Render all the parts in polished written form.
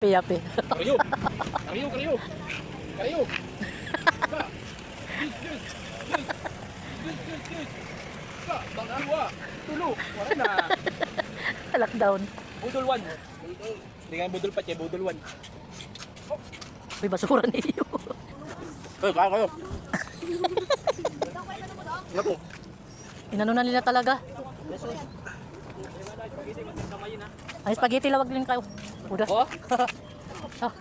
Yapi-yapi. Kariyo. Kariyo, kariyo. Kariyo. Ba. Yes. Ba, bangalwa. Tulo. Wala na. Lockdown. Budol 1. Hindi nga budol pa, che, budol 1. May basura niyo. Kaya kayo. Ano po? Inano na nila talaga. Ay, spaghetti lawag din kayo. Udah. Oh? Ah.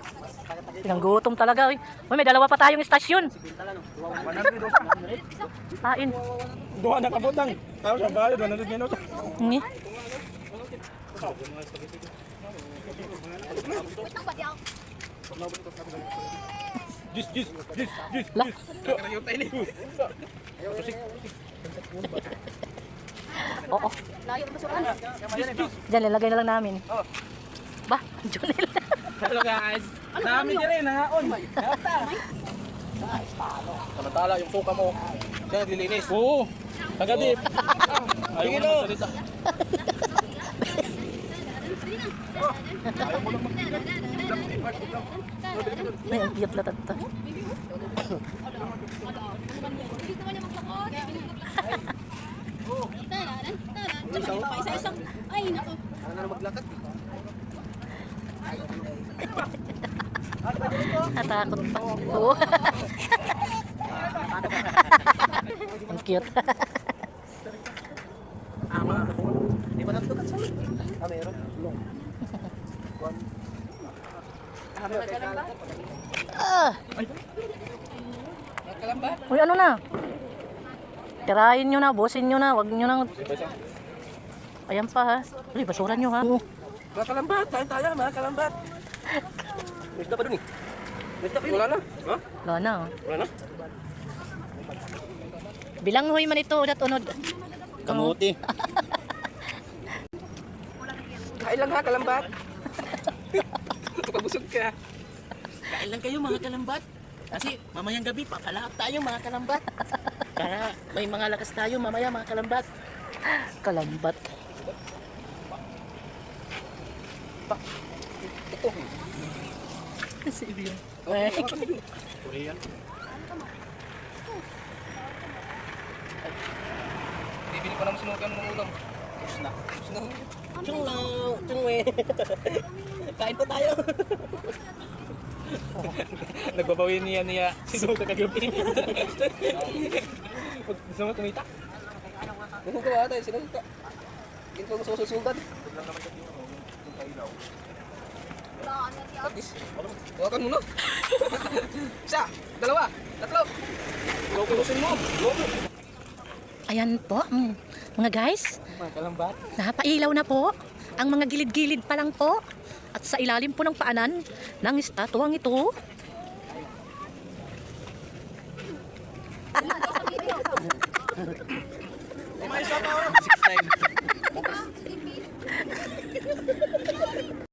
Pinanggutom talaga. Uy, may dalawa pa tayong istasyon. Kain. Duha na kabutang. Tayo sa bahay, 100 minutos. Ngi. Jus. Lah. Karayo tayo ni. Oo. Layo ang basuran. Diyan, lalagay na lang namin. Ba, Junel. Hello guys. Namin din rin, nahaon. Samantala yung suka mo. Siya naglilinis. Oo. Tagadip. Ayaw mo lang magsalita. May ang iyap latat ta. Isa-isang. Ay, nako. Natakot pa. Oo. Ang cute. Di ba nagtukat sa ulit? Meron. Ah. Nagkalamba? Uy, ano na? Tirahin nyo na, bosin nyo na, wag nyo na. Ayan pa ha. Uy, basura nyo ha. Mga kalambat, tayo, mga kalambat. May pa dun eh. Wala na. Ha? Wala na. Wala na? Bilang huy man ito, udat unod. Kamuti. Kain lang ha, kalambat. Pagusog ka. Kain lang kayo mga kalambat. Kasi mamayang gabi, papalahat tayo mga kalambat. Para may mga lakas tayo mamaya mga kalambat. Kalambat. Ito. Si Ibiang. Korean. Bibili pa naman sinukan ng ulam. Tapos na. Chung eh. Kain pa tayo. Nagbabawi niya sinuka kagabi. Gusto mo tumita? Sinuka ba tayo? Sinuka. Hindi ko masusundan. Hawakan mo na. Isa, dalawa, tatlo. Kulusin mo. Ayan po, mga guys. Mga kalambat. Napailaw na po ang mga gilid-gilid pa lang po. At sa ilalim po ng paanan ng estatwang ito.